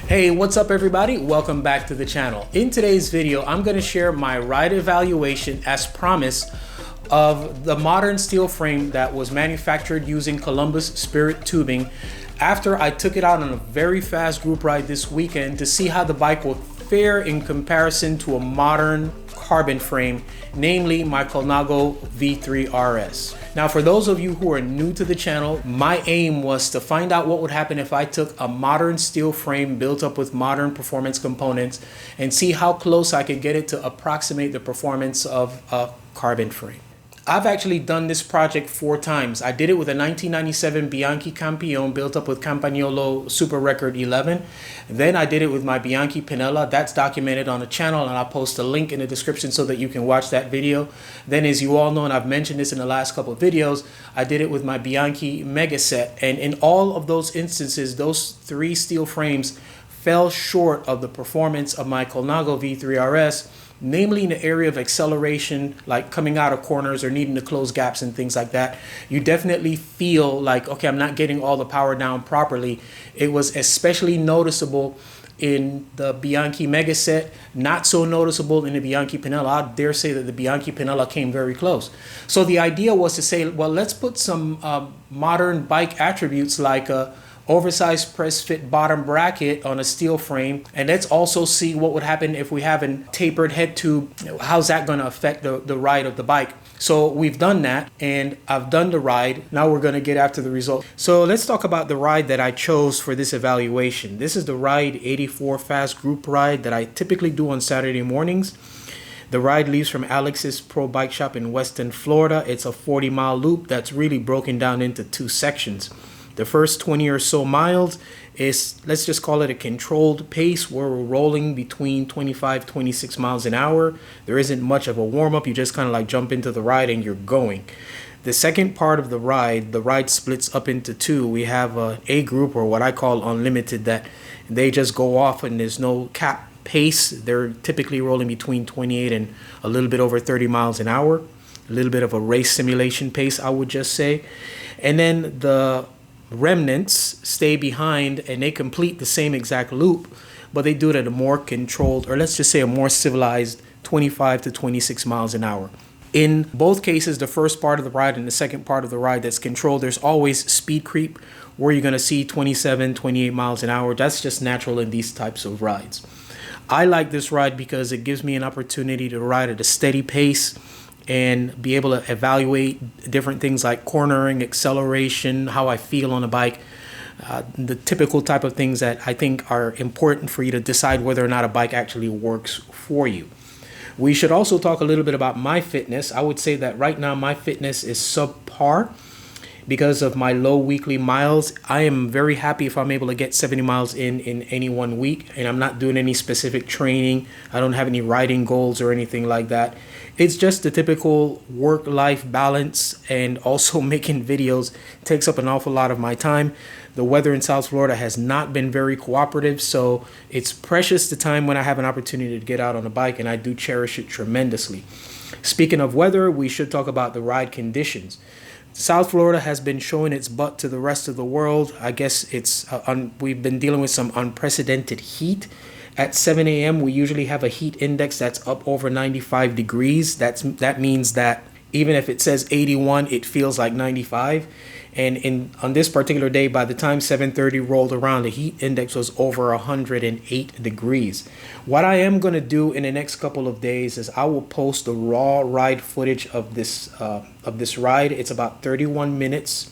Hey, what's up everybody? Welcome back to the channel. In today's video, I'm going to share my ride evaluation as promised of the modern steel frame that was manufactured using Columbus Spirit tubing after I took it out on a very fast group ride this weekend to see how the bike will fare in comparison to a modern carbon frame, namely my Colnago V3 RS. Now, for those of you who are new to the channel, my aim was to find out what would happen if I took a modern steel frame built up with modern performance components and see how close I could get it to approximate the performance of a carbon frame. I've actually done this project 4 times. I did it with a 1997 Bianchi Campione built up with Campagnolo Super Record 11. Then I did it with my Bianchi Pinella. That's documented on the channel, and I'll post a link in the description so that you can watch that video. Then, as you all know, and I've mentioned this in the last couple of videos, I did it with my Bianchi Mega Set. And in all of those instances, those 3 steel frames fell short of the performance of my Colnago V3 RS, namely in the area of acceleration, like coming out of corners or needing to close gaps and things like that. You definitely feel like, okay, I'm not getting all the power down properly. It was especially noticeable in the Bianchi Mega Set, not so noticeable in the Bianchi Pinella. I dare say that the Bianchi Pinella came very close. So the idea was to say, well, let's put some modern bike attributes like a oversized press fit bottom bracket on a steel frame, and let's also see what would happen if we have a tapered head tube. How's that going to affect the ride of the bike? So we've done that, and I've done the ride. Now we're going to get after the result. So let's talk about the ride that I chose for this evaluation. This is the Ride 84 fast group ride that I typically do on Saturday mornings. The ride leaves from Alex's Pro Bike Shop in Weston, Florida. It's a 40-mile loop that's really broken down into 2 sections. The first 20 or so miles is, let's just call it a controlled pace where we're rolling between 25, 26 miles an hour. There isn't much of a warm-up. You just kind of like jump into the ride and you're going. The second part of the ride splits up into 2. We have a group, or what I call unlimited, that they just go off and there's no cap pace. They're typically rolling between 28 and a little bit over 30 miles an hour. A little bit of a race simulation pace, I would just say. And then the remnants stay behind and they complete the same exact loop, but they do it at a more controlled, or let's just say a more civilized 25 to 26 miles an hour. In both cases, the first part of the ride and the second part of the ride that's controlled, there's always speed creep where you're going to see 27, 28 miles an hour. That's just natural in these types of rides. I like this ride because it gives me an opportunity to ride at a steady pace and be able to evaluate different things like cornering, acceleration, how I feel on a bike, the typical type of things that I think are important for you to decide whether or not a bike actually works for you. We should also talk a little bit about my fitness. I would say that right now my fitness is subpar because of my low weekly miles. I am very happy if I'm able to get 70 miles in any one week, and I'm not doing any specific training. I don't have any riding goals or anything like that. It's just the typical work-life balance, and also making videos takes up an awful lot of my time. The weather in South Florida has not been very cooperative, so it's precious the time when I have an opportunity to get out on a bike, and I do cherish it tremendously. Speaking of weather, we should talk about the ride conditions. South Florida has been showing its butt to the rest of the world. I guess we've been dealing with some unprecedented heat. At 7 a.m., we usually have a heat index that's up over 95 degrees. That means that even if it says 81, it feels like 95. And on this particular day, by the time 7:30 rolled around, the heat index was over 108 degrees. What I am going to do in the next couple of days is I will post the raw ride footage of this ride. It's about 31 minutes.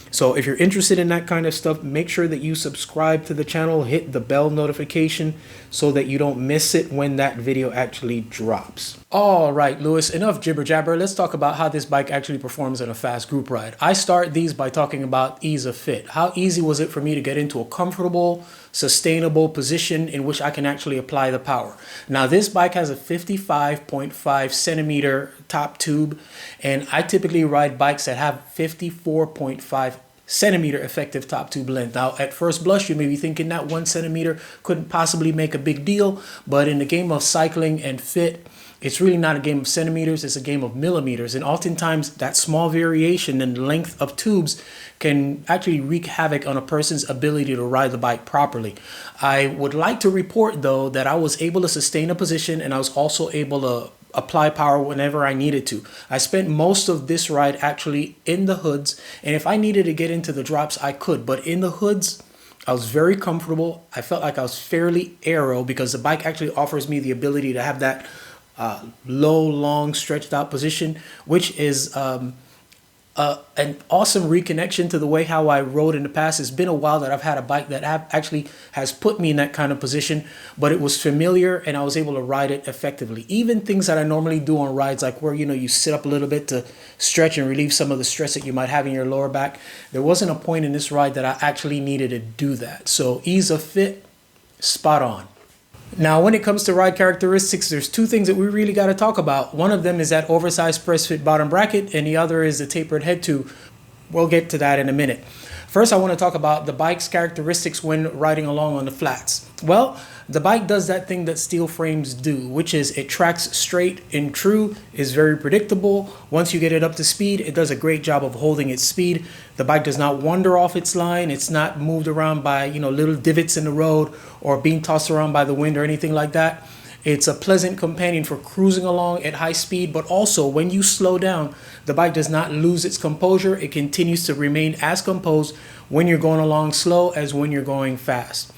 So if you're interested in that kind of stuff, make sure that you subscribe to the channel, hit the bell notification so that you don't miss it when that video actually drops. All right, Lewis, enough jibber jabber. Let's talk about how this bike actually performs in a fast group ride. I start these by talking about ease of fit. How easy was it for me to get into a comfortable, sustainable position in which I can actually apply the power? Now, this bike has a 55.5 centimeter top tube, and I typically ride bikes that have 54.5 centimeter effective top tube length. Now, at first blush, you may be thinking that 1 centimeter couldn't possibly make a big deal, but in the game of cycling and fit, It's really not a game of centimeters, it's a game of millimeters. And oftentimes that small variation in the length of tubes can actually wreak havoc on a person's ability to ride the bike properly. I would like to report though that I was able to sustain a position, and I was also able to apply power whenever I needed to. I spent most of this ride actually in the hoods, and if I needed to get into the drops, I could. But in the hoods, I was very comfortable. I felt like I was fairly aero because the bike actually offers me the ability to have that low, long, stretched out position, which is an awesome reconnection to the way how I rode in the past. It's been a while that I've had a bike that actually has put me in that kind of position, but it was familiar and I was able to ride it effectively. Even things that I normally do on rides, like where, you sit up a little bit to stretch and relieve some of the stress that you might have in your lower back. There wasn't a point in this ride that I actually needed to do that. So ease of fit, spot on. Now, when it comes to ride characteristics, there's two things that we really got to talk about. One of them is that oversized press fit bottom bracket, and the other is the tapered head tube. We'll get to that in a minute. First, I want to talk about the bike's characteristics when riding along on the flats. Well, the bike does that thing that steel frames do, which is it tracks straight and true, is very predictable. Once you get it up to speed, it does a great job of holding its speed. The bike does not wander off its line. It's not moved around by, little divots in the road or being tossed around by the wind or anything like that. It's a pleasant companion for cruising along at high speed, but also when you slow down, the bike does not lose its composure. It continues to remain as composed when you're going along slow as when you're going fast.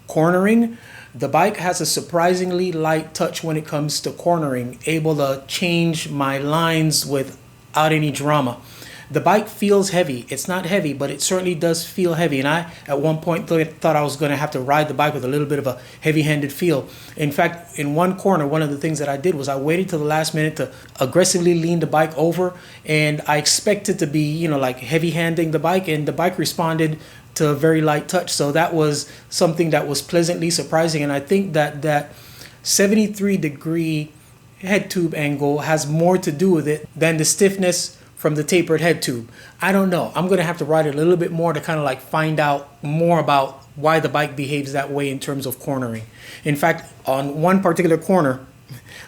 Cornering, the bike has a surprisingly light touch when it comes to cornering, able to change my lines without any drama. The bike feels heavy. It's not heavy, but it certainly does feel heavy. And I, at one point, thought I was going to have to ride the bike with a little bit of a heavy-handed feel. In fact, in one corner, one of the things that I did was I waited till the last minute to aggressively lean the bike over. And I expected to be, like heavy-handing the bike. And the bike responded to a very light touch. So that was something that was pleasantly surprising. And I think that 73-degree head tube angle has more to do with it than the stiffness from the tapered head tube. I don't know. I'm going to have to ride it a little bit more to kind of find out more about why the bike behaves that way in terms of cornering. In fact, on one particular corner,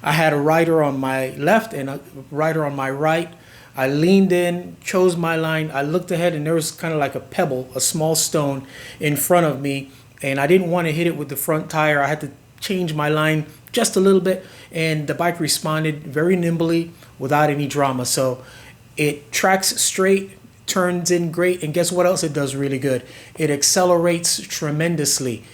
I had a rider on my left and a rider on my right. I leaned in, chose my line. I looked ahead and there was kind of like a pebble, a small stone in front of me. And I didn't want to hit it with the front tire. I had to change my line just a little bit. And the bike responded very nimbly without any drama. So it tracks straight, turns in great, and guess what else it does really good? It accelerates tremendously.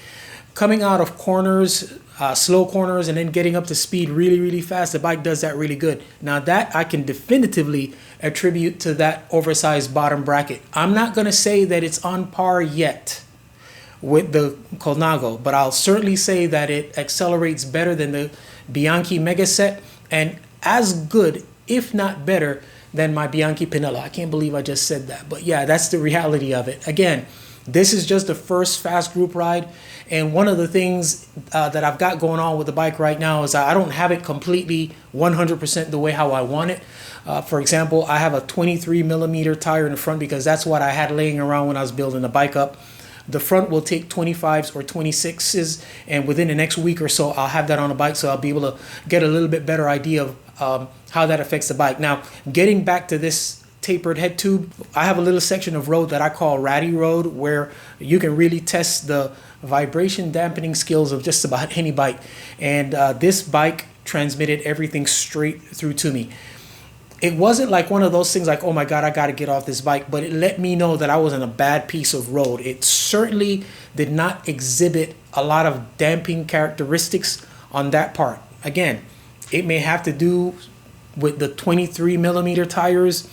Coming out of corners, slow corners, and then getting up to speed really, really fast, the bike does that really good. Now that I can definitively attribute to that oversized bottom bracket. I'm not going to say that it's on par yet with the Colnago, but I'll certainly say that it accelerates better than the Bianchi Mega Set, and as good, if not better, than my Bianchi Pinello. I can't believe I just said that, but yeah, that's the reality of it. Again, this is just the first fast group ride, and one of the things that I've got going on with the bike right now is I don't have it completely 100% the way how I want it. For example, I have a 23 millimeter tire in the front because that's what I had laying around when I was building the bike up. The front will take 25s or 26s, and within the next week or so, I'll have that on the bike, so I'll be able to get a little bit better idea of how that affects the bike. Now, getting back to this tapered head tube, I have a little section of road that I call Ratty Road, where you can really test the vibration dampening skills of just about any bike. And this bike transmitted everything straight through to me. It wasn't like one of those things like, oh my God, I got to get off this bike, but it let me know that I was in a bad piece of road. It certainly did not exhibit a lot of damping characteristics on that part. Again, it may have to do with the 23 millimeter tires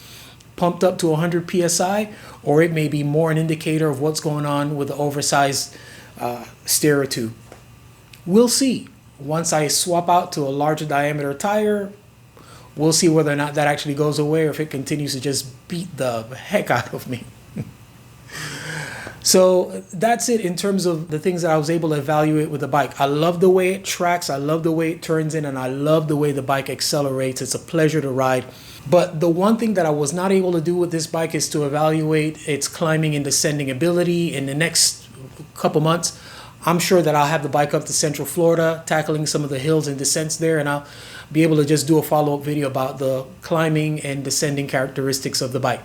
pumped up to 100 PSI, or it may be more an indicator of what's going on with the oversized stereo tube. We'll see. Once I swap out to a larger diameter tire, we'll see whether or not that actually goes away or if it continues to just beat the heck out of me. So that's it in terms of the things that I was able to evaluate with the bike. I love the way it tracks. I love the way it turns in, and I love the way the bike accelerates. It's a pleasure to ride. But the one thing that I was not able to do with this bike is to evaluate its climbing and descending ability. In the next couple months, I'm sure that I'll have the bike up to Central Florida, tackling some of the hills and descents there, and I'll be able to just do a follow-up video about the climbing and descending characteristics of the bike.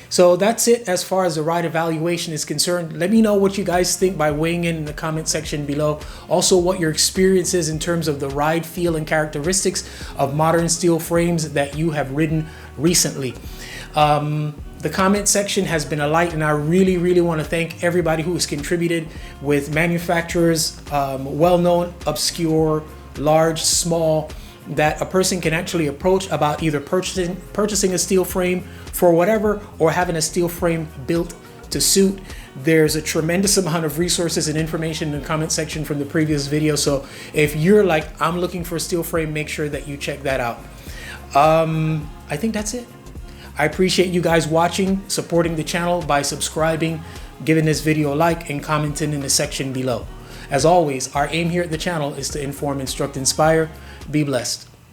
So that's it as far as the ride evaluation is concerned. Let me know what you guys think by weighing in the comment section below. Also, what your experience is in terms of the ride feel and characteristics of modern steel frames that you have ridden recently. The comment section has been a light, and I really want to thank everybody who has contributed with manufacturers, well-known, obscure, large, small, that a person can actually approach about either purchasing a steel frame for whatever, or having a steel frame built to suit. There's a tremendous amount of resources and information in the comment section from the previous video. So if you're like, I'm looking for a steel frame, make sure that you check that out. I think that's it. I appreciate you guys watching, supporting the channel by subscribing, giving this video a like, and commenting in the section below. As always, our aim here at the channel is to inform, instruct, inspire. Be blessed.